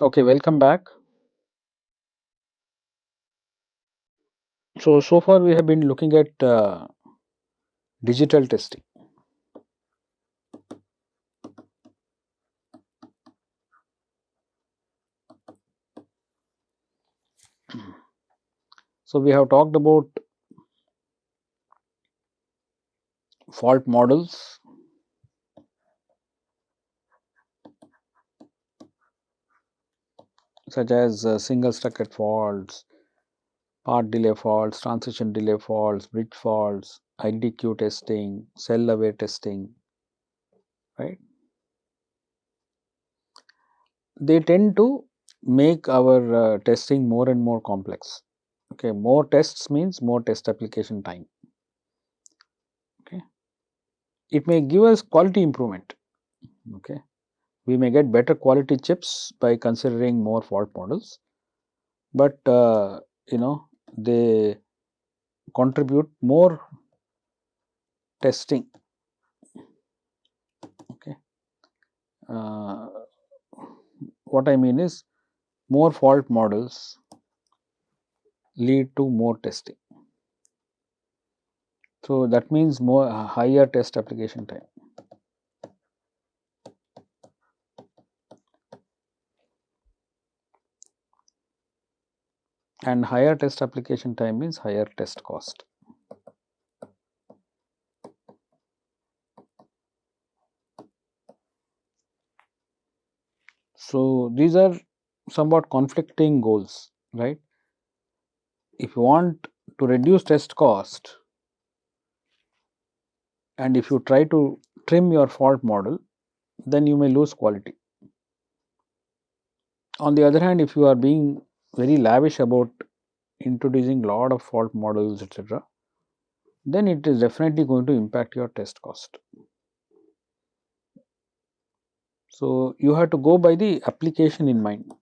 Okay, welcome back. So far we have been looking at digital testing. So we have talked about fault models, such as single structured faults, part delay faults, transition delay faults, bridge faults, IDQ testing, cell aware testing, right? They tend to make our testing more and more complex. Okay, more tests means more test application time. Okay, it may give us quality improvement. Okay, we may get better quality chips by considering more fault models, but they contribute more testing. Okay, uh, what I mean is more fault models lead to more testing, so that means more higher test application time. And higher test application time means higher test cost. So these are somewhat conflicting goals, right? If you want to reduce test cost and if you try to trim your fault model, then you may lose quality. On the other hand, if you are being very lavish about introducing lot of fault models, etc., then it is definitely going to impact your test cost. So you have to go by the application in mind.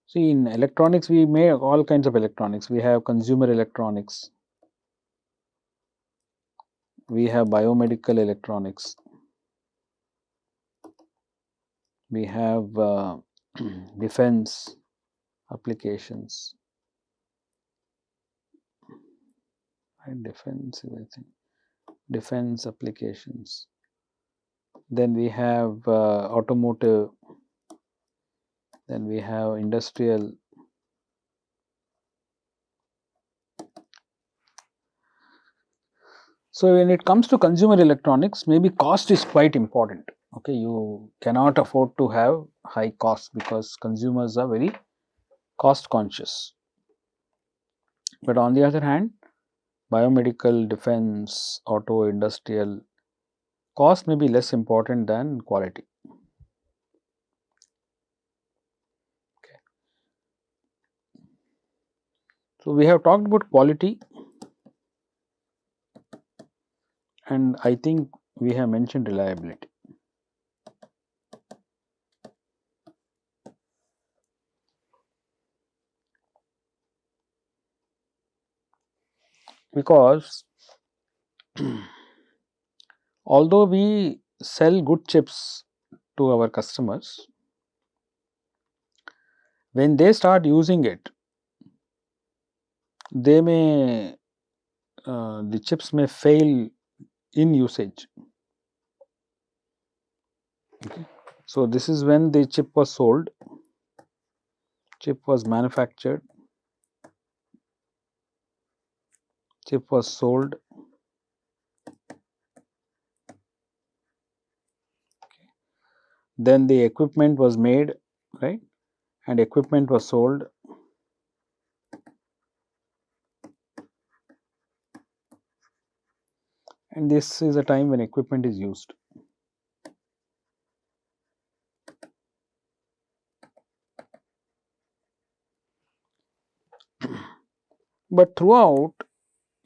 See, in electronics, we make all kinds of electronics. We have consumer electronics, we have biomedical electronics, we have defense applications, and defense is, I think, defense applications. Then we have automotive, then we have industrial. So when it comes to consumer electronics, maybe cost is quite important. Okay, you cannot afford to have high costs because consumers are very cost conscious. But on the other hand, biomedical, defense, auto, industrial, cost may be less important than quality. Okay. So we have talked about quality, and I think we have mentioned reliability. Because although we sell good chips to our customers, when they start using it, they may the chips may fail in usage. Okay. So this is when the chip was sold, chip was manufactured, chip was sold. Then the equipment was made, right, and equipment was sold. And this is a time when equipment is used. But throughout,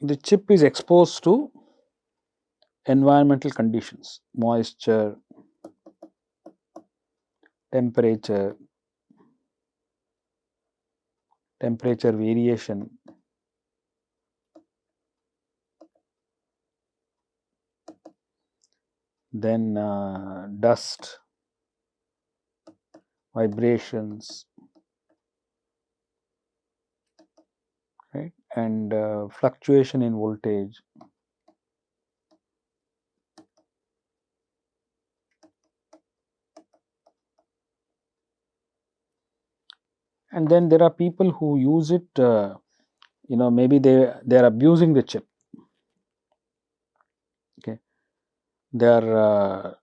the chip is exposed to environmental conditions, moisture, temperature, temperature variation, then dust, vibrations, right, and fluctuation in voltage. And then there are people who use it, maybe they are abusing the chip. Okay, they are,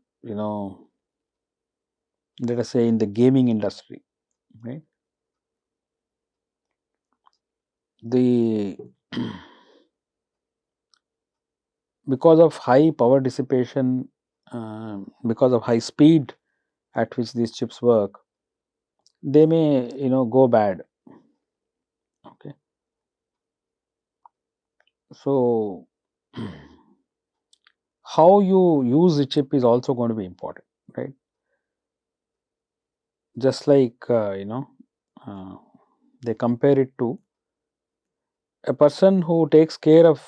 let us say in the gaming industry, right? The because of high power dissipation, because of high speed at which these chips work, they may go bad. Okay, so how you use the chip is also going to be important, right? Just like uh, they compare it to a person who takes care of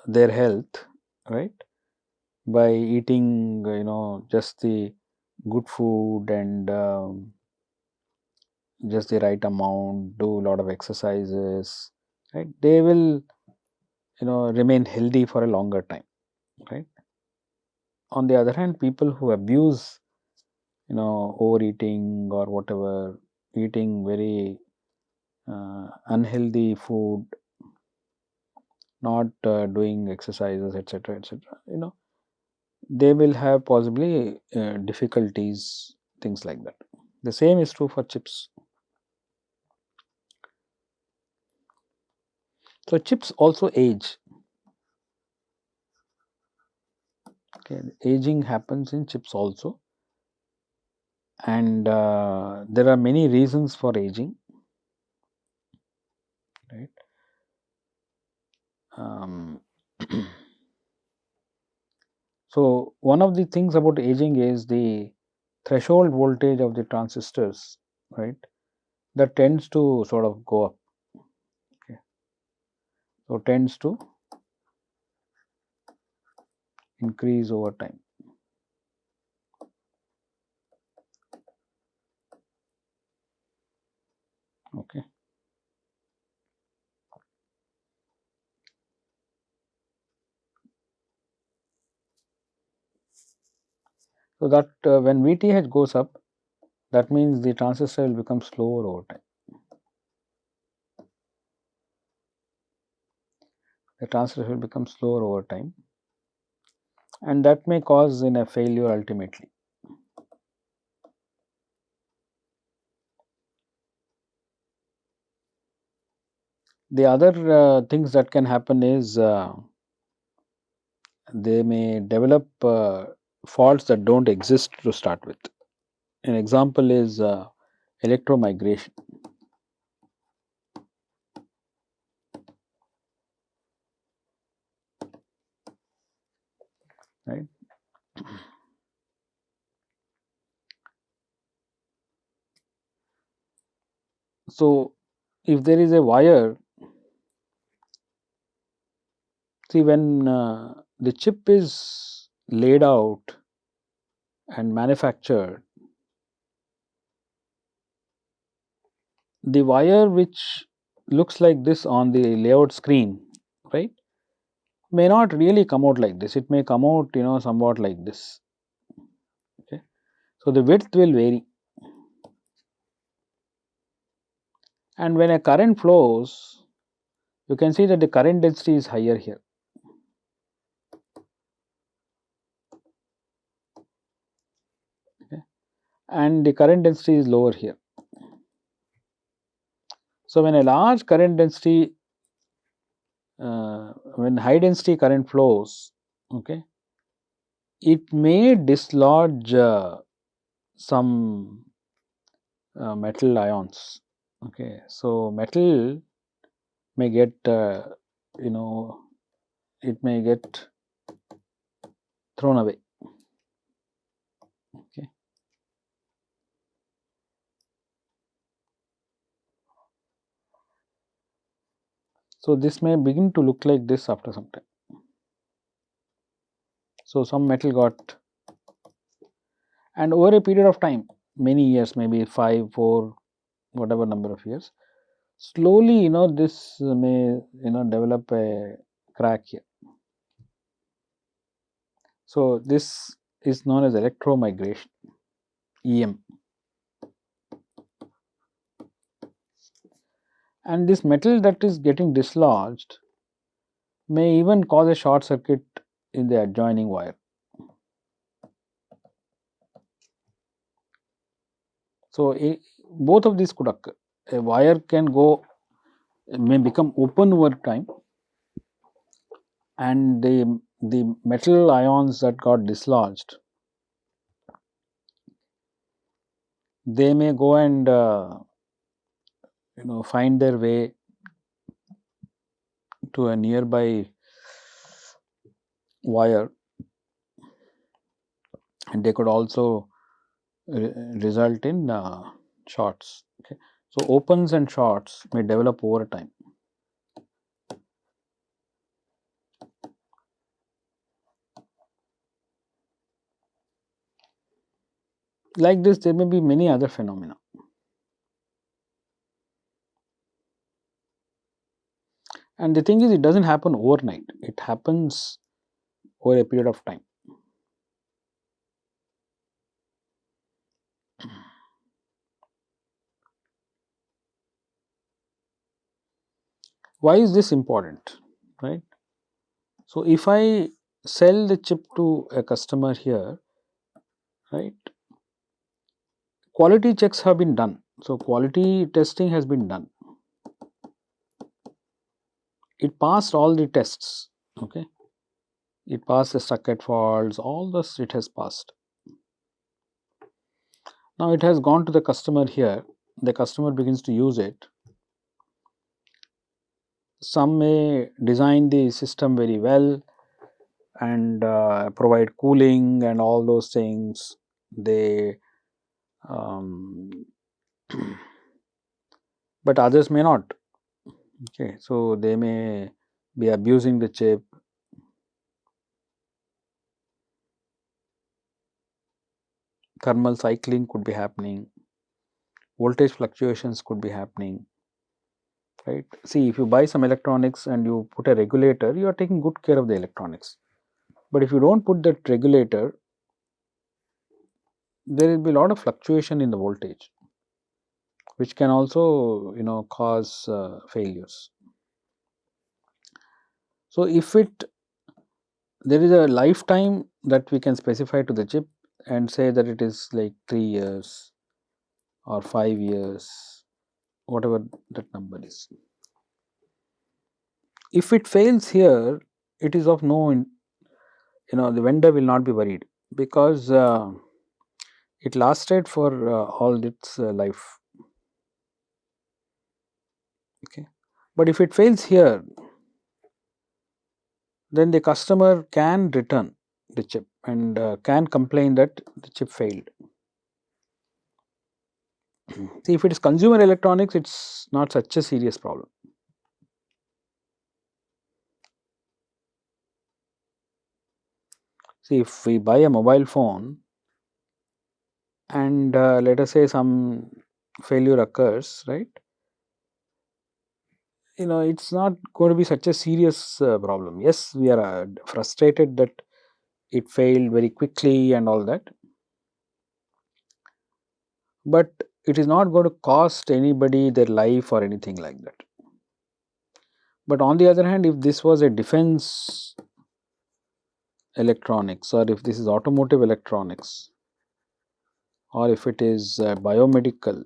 their health, right, by eating just the good food and just the right amount, do a lot of exercises, right, they will remain healthy for a longer time, right. On the other hand, people who abuse overeating or whatever, eating very unhealthy food, not doing exercises, etc., etc., they will have possibly difficulties, things like that. The same is true for chips. So chips also age. Okay, aging happens in chips also, and there are many reasons for aging, right. Um, so one of the things about aging is the threshold voltage of the transistors, right, that tends to sort of go up. Okay, so tends to increase over time. Okay. So that when VTH goes up, that means the transistor will become slower over time. The transistor will become slower over time, and that may cause in a failure ultimately. The other things that can happen is they may develop faults that don't exist to start with. An example is electromigration, right. So if there is a wire, see when the chip is laid out and manufactured, the wire which looks like this on the layout screen, right, may not really come out like this. It may come out somewhat like this. Okay, so the width will vary, and when a current flows, you can see that the current density is higher here. Okay, and the current density is lower here. So when a large current density, when high density current flows, okay, it may dislodge some metal ions. Okay, so metal may get you know it may get thrown away. Okay, so this may begin to look like this after some time. So some metal got, and over a period of time, many years, maybe 5, 4, whatever number of years, slowly, this may, develop a crack here. So this is known as electromigration, EM. And this metal that is getting dislodged may even cause a short circuit in the adjoining wire. So both of these could occur. A wire may become open over time, and the metal ions that got dislodged, they may go and find their way to a nearby wire, and they could also result in shorts. Okay. So opens and shorts may develop over time. Like this, there may be many other phenomena. And the thing is, it doesn't happen overnight. It happens over a period of time. Why is this important, right? So if I sell the chip to a customer here, right, quality checks have been done. So quality testing has been done. It passed all the tests, okay. It passed the circuit faults, all this it has passed. Now it has gone to the customer here, the customer begins to use it. Some may design the system very well and provide cooling and all those things. They but others may not. Okay, so they may be abusing the chip. Thermal cycling could be happening. Voltage fluctuations could be happening. Right. See, if you buy some electronics and you put a regulator, you are taking good care of the electronics. But if you don't put that regulator, there will be a lot of fluctuation in the voltage, which can also cause failures. So if there is a lifetime that we can specify to the chip and say that it is like 3 years or 5 years, whatever that number is. If it fails here, it is of no, the vendor will not be worried, because it lasted for all its life. Okay. But if it fails here, then the customer can return the chip and can complain that the chip failed. See, if it is consumer electronics, it's not such a serious problem. See, if we buy a mobile phone and let us say some failure occurs, right? It's not going to be such a serious problem. Yes, we are frustrated that it failed very quickly and all that, but it is not going to cost anybody their life or anything like that. But on the other hand, if this was a defense electronics, or if this is automotive electronics, or if it is biomedical,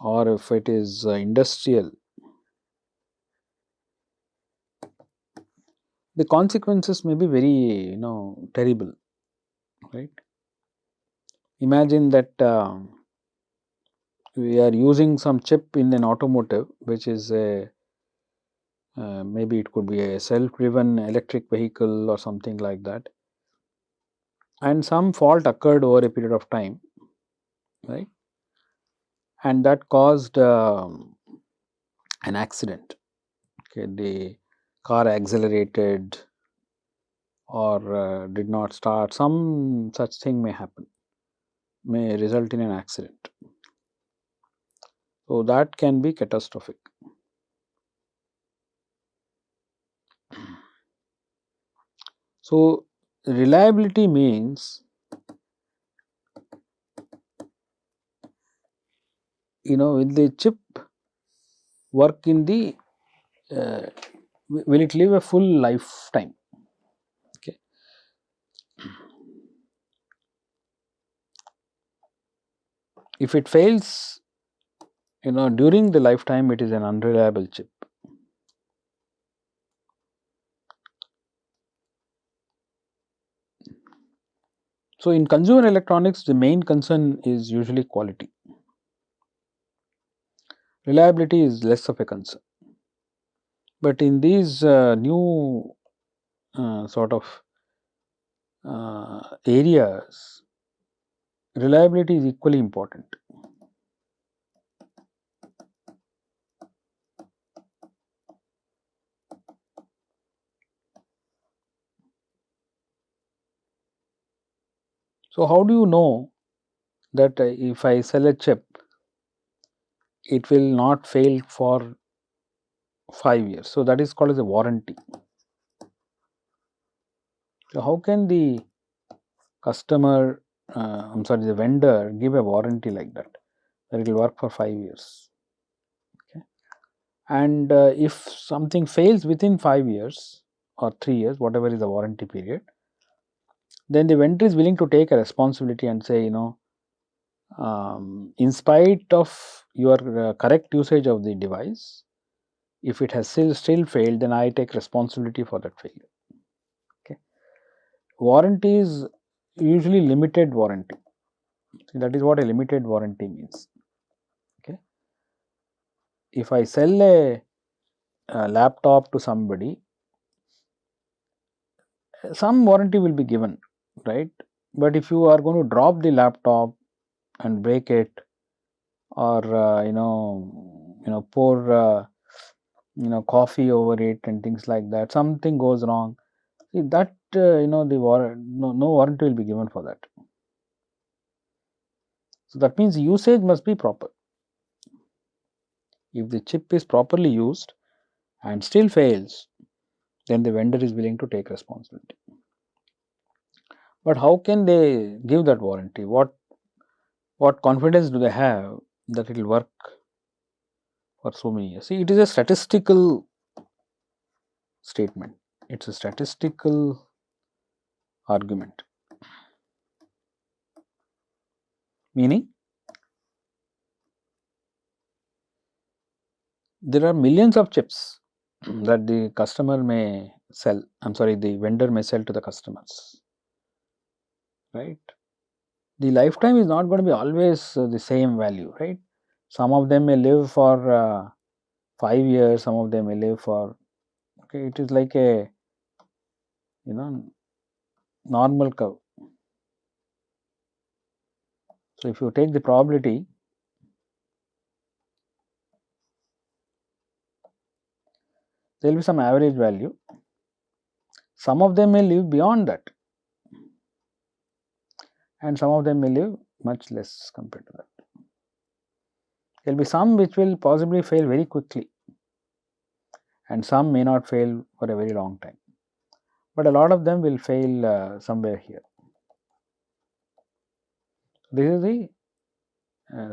or if it is industrial, the consequences may be very terrible, right? Imagine that we are using some chip in an automotive, which is a maybe it could be a self-driven electric vehicle or something like that, and some fault occurred over a period of time, right? And that caused an accident. Okay, the car accelerated or did not start. Some such thing may happen. may result in an accident. So that can be catastrophic. So reliability means, will the chip work in the uh, will it live a full lifetime? Okay. If it fails, during the lifetime, it is an unreliable chip. So in consumer electronics, the main concern is usually quality. Reliability is less of a concern. But in these new sort of areas, reliability is equally important. So how do you know that if I sell a chip, it will not fail for 5 years? So that is called as a warranty. So how can the customer, the vendor give a warranty like that it will work for 5 years? Okay. And if something fails within 5 years or 3 years, whatever is the warranty period, then the vendor is willing to take a responsibility and say, in spite of your correct usage of the device, if it has still failed, then I take responsibility for that failure. Okay. Warranty is usually limited warranty. That is what a limited warranty means. Okay. If I sell a laptop to somebody, some warranty will be given, right? But if you are going to drop the laptop and break it, or pour coffee over it and things like that, something goes wrong, see that no warranty will be given for that. So that means usage must be proper. If the chip is properly used and still fails, then the vendor is willing to take responsibility. But how can they give that warranty? What confidence do they have that it will work for so many years? See, it is a statistical statement. It's a statistical argument. Meaning, there are millions of chips that the customer may sell. The vendor may sell to the customers, right? The lifetime is not going to be always the same value, right? Some of them may live for 5 years, some of them may live for, okay, it is like a, normal curve. So if you take the probability, there will be some average value. Some of them may live beyond that, and some of them may live much less compared to that. There will be some which will possibly fail very quickly, and some may not fail for a very long time, but a lot of them will fail somewhere here. This is the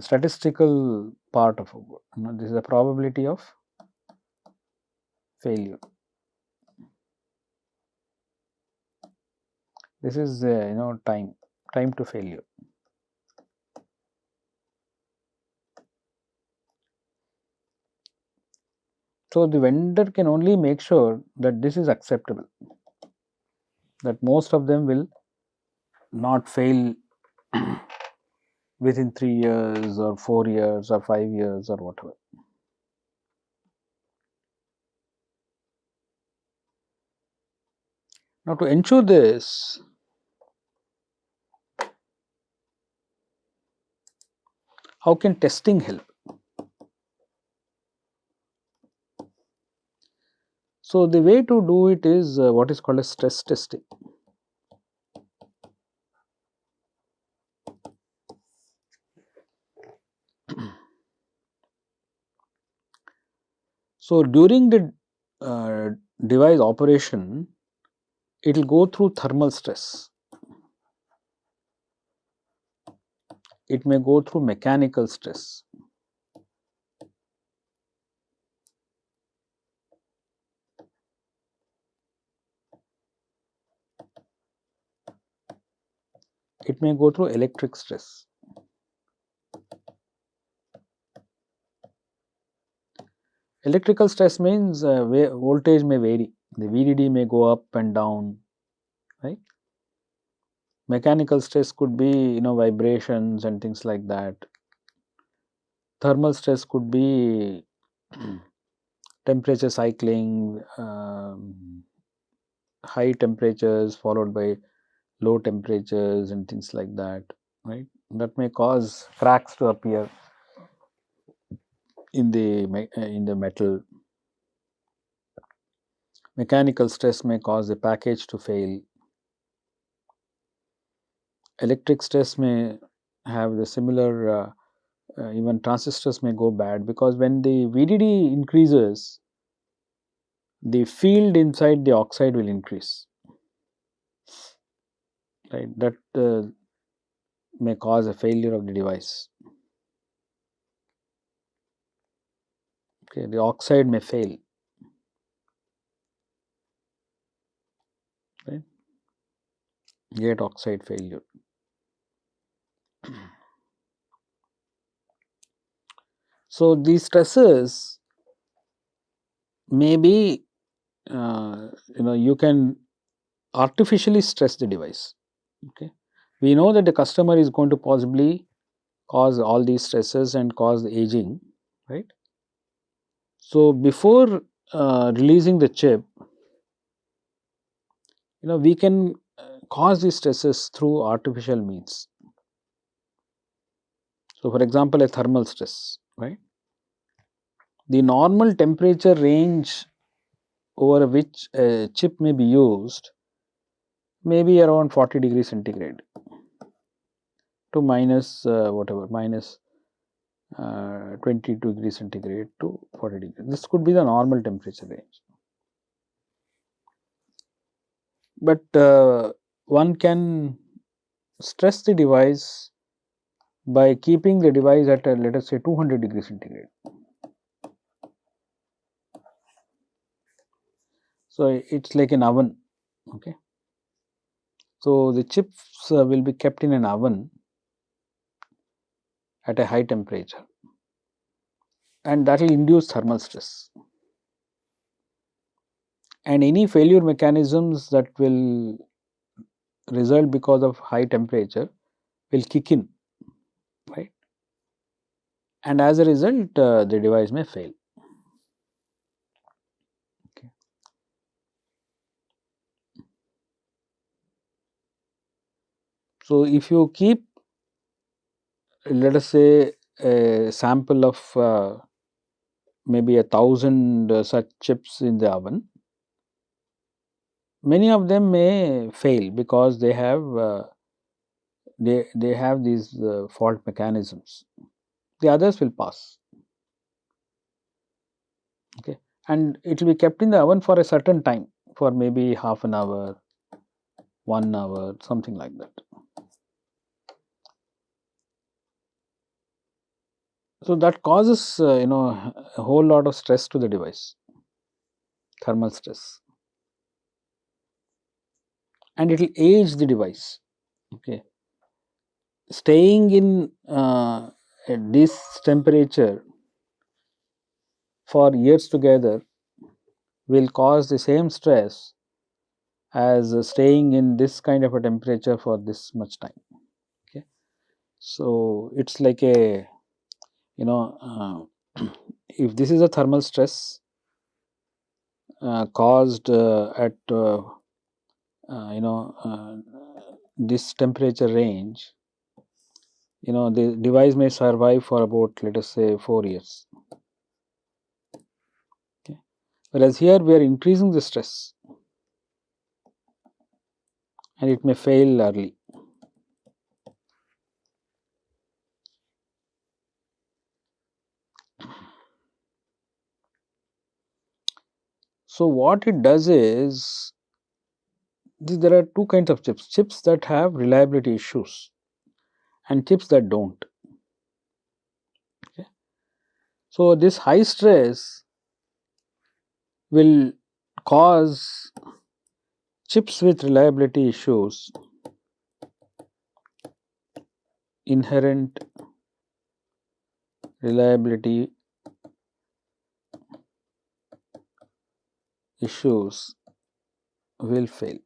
statistical part of it. This is the probability of failure. This is time to failure. So the vendor can only make sure that this is acceptable, that most of them will not fail within 3 years or 4 years or 5 years or whatever. Now, to ensure this, how can testing help? So the way to do it is what is called as stress testing. So, during the device operation, it will go through thermal stress, it may go through mechanical stress, it may go through electric stress. Electrical stress means voltage may vary, the VDD may go up and down, right. Mechanical stress could be vibrations and things like that. Thermal stress could be temperature cycling, high temperatures followed by low temperatures and things like that, right. That may cause cracks to appear in the metal. Mechanical stress may cause the package to fail. Electric stress may have the similar, even transistors may go bad, because when the VDD increases, the field inside the oxide will increase, right. That may cause a failure of the device. Okay, the oxide may fail, right, gate oxide failure. So, these stresses may be, you can artificially stress the device. Okay, we know that the customer is going to possibly cause all these stresses and cause the aging, right. So, before releasing the chip, we can cause these stresses through artificial means. So, for example, a thermal stress, right. The normal temperature range over which a chip may be used may be around 40 degrees centigrade to minus whatever, minus 20 degrees centigrade to 40 degrees. This could be the normal temperature range. But one can stress the device by keeping the device at let us say 200 degrees centigrade. So, it is like an oven. Okay. So, the chips will be kept in an oven at a high temperature, and that will induce thermal stress, and any failure mechanisms that will result because of high temperature will kick in, right, and as a result the device may fail. Okay. So, if you keep, let us say, a sample of maybe 1,000 such chips in the oven, many of them may fail because they have these fault mechanisms. The others will pass. Okay, and it will be kept in the oven for a certain time, for maybe half an hour, 1 hour, something like that. So, that causes a whole lot of stress to the device, thermal stress, and it will age the device. Okay, staying in at this temperature for years together will cause the same stress as staying in this kind of a temperature for this much time. Okay, so it's like a if this is a thermal stress caused at this temperature range, the device may survive for about, let us say, 4 years. Okay. Whereas here we are increasing the stress and it may fail early. So, what it does is there are two kinds of chips that have reliability issues and chips that don't. Okay. So, this high stress will cause chips with reliability issues, inherent reliability issues will fail.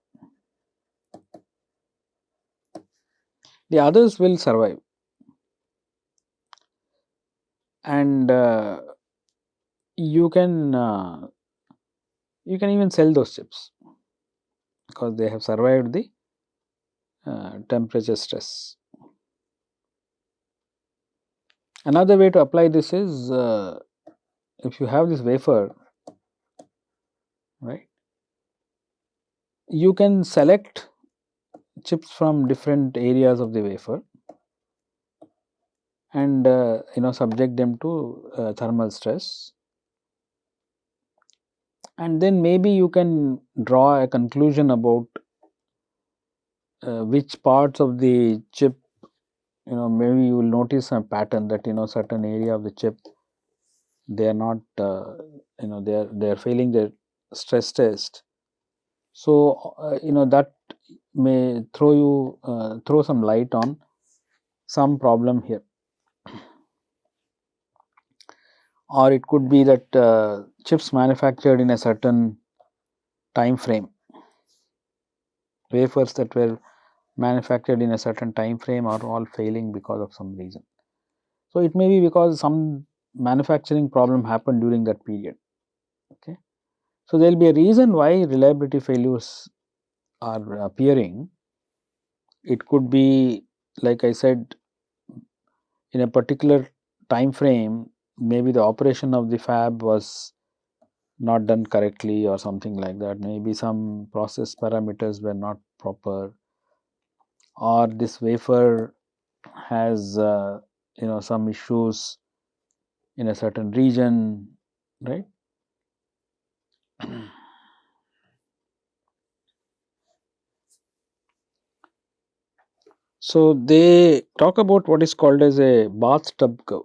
The others will survive, and you can even sell those chips because they have survived the temperature stress. Another way to apply this is if you have this wafer, right, you can select chips from different areas of the wafer and subject them to thermal stress, and then maybe you can draw a conclusion about which parts of the chip, maybe you will notice a pattern that certain area of the chip they are not they are failing their stress test. So that may throw some light on some problem here, or it could be that chips manufactured in a certain time frame, wafers that were manufactured in a certain time frame are all failing because of some reason. So, it may be because some manufacturing problem happened during that period. Okay. So, there will be a reason why reliability failures are appearing. It could be, like I said, in a particular time frame, maybe the operation of the fab was not done correctly or something like that. Maybe some process parameters were not proper, or this wafer has some issues in a certain region, right. So, they talk about what is called as a bathtub curve.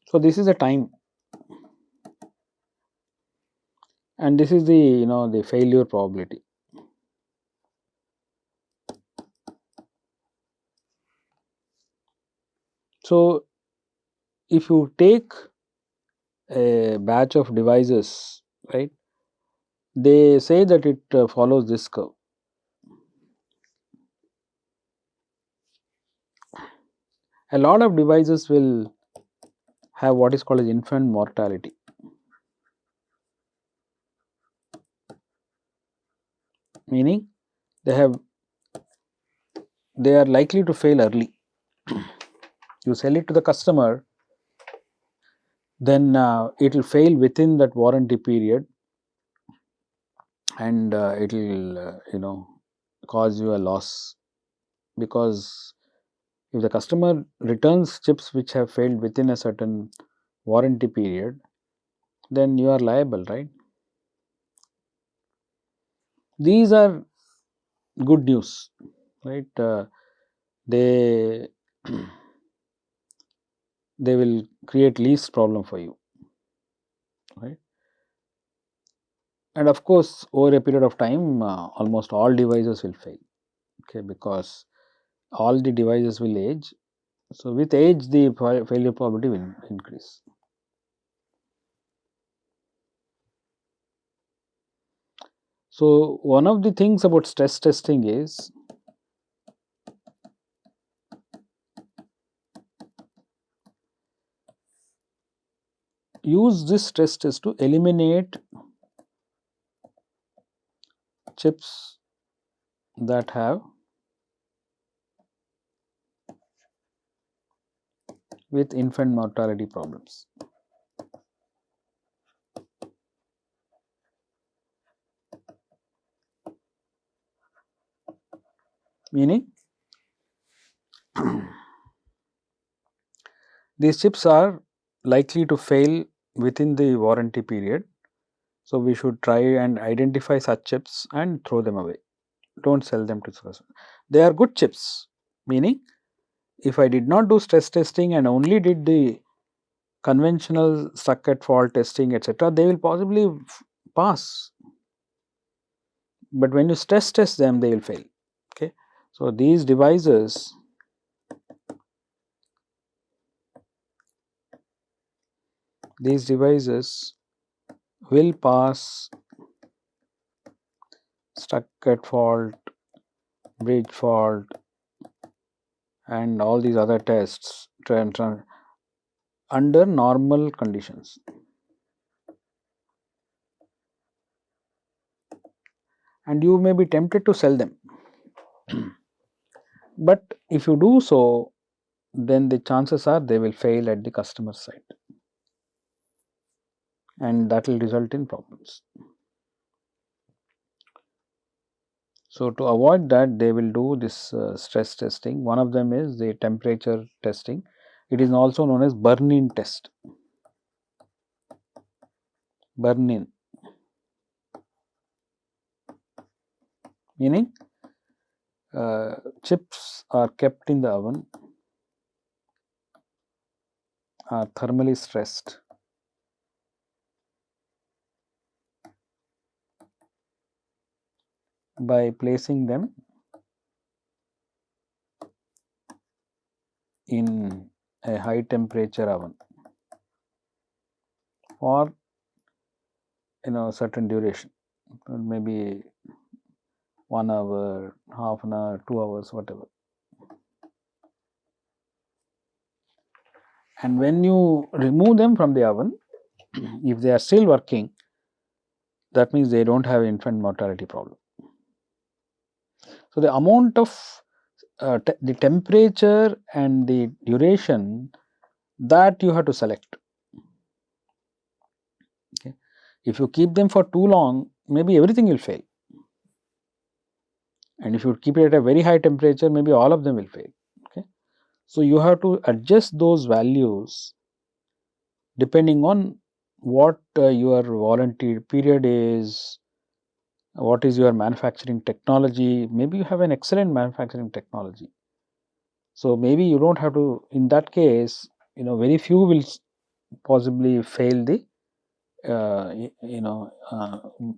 So, this is a time, and this is the the failure probability. So, if you take a batch of devices, right, they say that it follows this curve. A lot of devices will have what is called as infant mortality, meaning they are likely to fail early. You sell it to the customer, then it will fail within that warranty period, and it will cause you a loss, because if the customer returns chips which have failed within a certain warranty period, then you are liable, right. These are good news, right. They they will create least problem for you, right. And of course, over a period of time, almost all devices will fail, okay, because all the devices will age. So, with age, the failure probability will increase. So, one of the things about stress testing is use this stress test to eliminate chips that have with infant mortality problems. meaning these chips are likely to fail within the warranty period. So, we should try and identify such chips and throw them away. Don't sell them to customers. They are good chips, meaning if I did not do stress testing and only did the conventional stuck at fault testing, etc., they will possibly pass. But when you stress test them, they will fail. Okay. So, these devices will pass stuck at fault, bridge fault, and all these other tests under normal conditions. And you may be tempted to sell them. But if you do so, then the chances are they will fail at the customer side, and that will result in problems. So, to avoid that, they will do this stress testing. One of them is the temperature testing. It is also known as burn-in test. Burn-in, meaning chips are kept in the oven, are thermally stressed by placing them in a high temperature oven for certain duration, maybe 1 hour, half an hour, 2 hours, whatever. And when you remove them from the oven, if they are still working, that means they don't have infant mortality problem. So, the amount of the temperature and the duration, that you have to select. Okay. If you keep them for too long, maybe everything will fail. And if you keep it at a very high temperature, maybe all of them will fail. Okay. So, you have to adjust those values depending on what your warranty period is, what is your manufacturing technology. Maybe you have an excellent manufacturing technology. So, maybe you do not have to, in that case, very few will possibly fail the,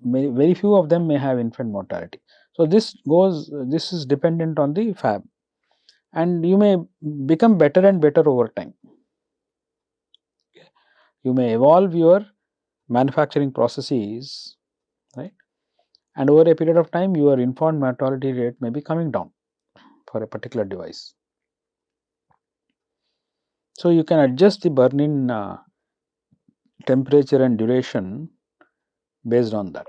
very few of them may have infant mortality. So, this is dependent on the fab, and you may become better and better over time. You may evolve your manufacturing processes, right, and over a period of time your infant mortality rate may be coming down for a particular device. So, you can adjust the burn-in temperature and duration based on that.